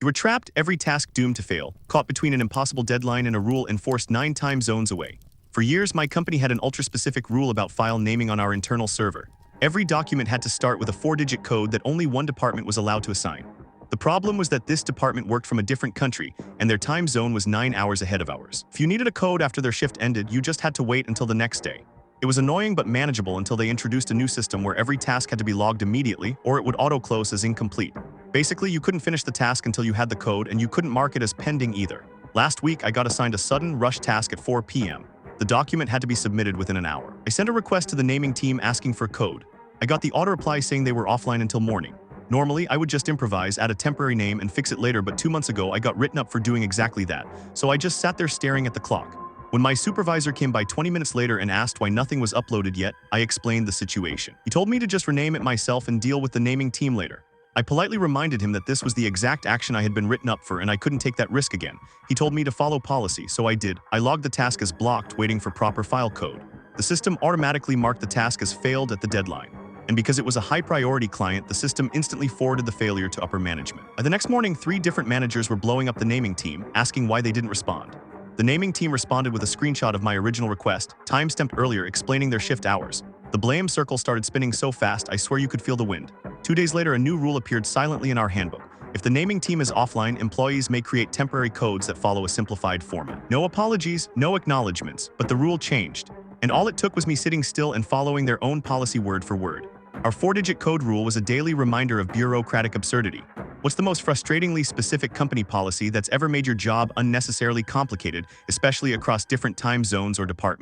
You were trapped, every task doomed to fail, caught between an impossible deadline and a rule enforced 9 time zones away. For years, my company had an ultra-specific rule about file naming on our internal server. Every document had to start with a 4-digit code that only one department was allowed to assign. The problem was that this department worked from a different country, and their time zone was 9 hours ahead of ours. If you needed a code after their shift ended, you just had to wait until the next day. It was annoying but manageable until they introduced a new system where every task had to be logged immediately, or it would auto-close as incomplete. Basically, you couldn't finish the task until you had the code, and you couldn't mark it as pending either. Last week, I got assigned a sudden rush task at 4 p.m. The document had to be submitted within an hour. I sent a request to the naming team asking for code. I got the auto-reply saying they were offline until morning. Normally, I would just improvise, add a temporary name, and fix it later, but 2 months ago, I got written up for doing exactly that, so I just sat there staring at the clock. When my supervisor came by 20 minutes later and asked why nothing was uploaded yet, I explained the situation. He told me to just rename it myself and deal with the naming team later. I politely reminded him that this was the exact action I had been written up for and I couldn't take that risk again. He told me to follow policy, so I did. I logged the task as blocked, waiting for proper file code. The system automatically marked the task as failed at the deadline. And because it was a high-priority client, the system instantly forwarded the failure to upper management. The next morning, 3 different managers were blowing up the naming team, asking why they didn't respond. The naming team responded with a screenshot of my original request, time-stamped earlier, explaining their shift hours. The blame circle started spinning so fast, I swear you could feel the wind. 2 days later, a new rule appeared silently in our handbook. If the naming team is offline, employees may create temporary codes that follow a simplified format. No apologies, no acknowledgements, but the rule changed. And all it took was me sitting still and following their own policy word for word. Our 4-digit code rule was a daily reminder of bureaucratic absurdity. What's the most frustratingly specific company policy that's ever made your job unnecessarily complicated, especially across different time zones or departments?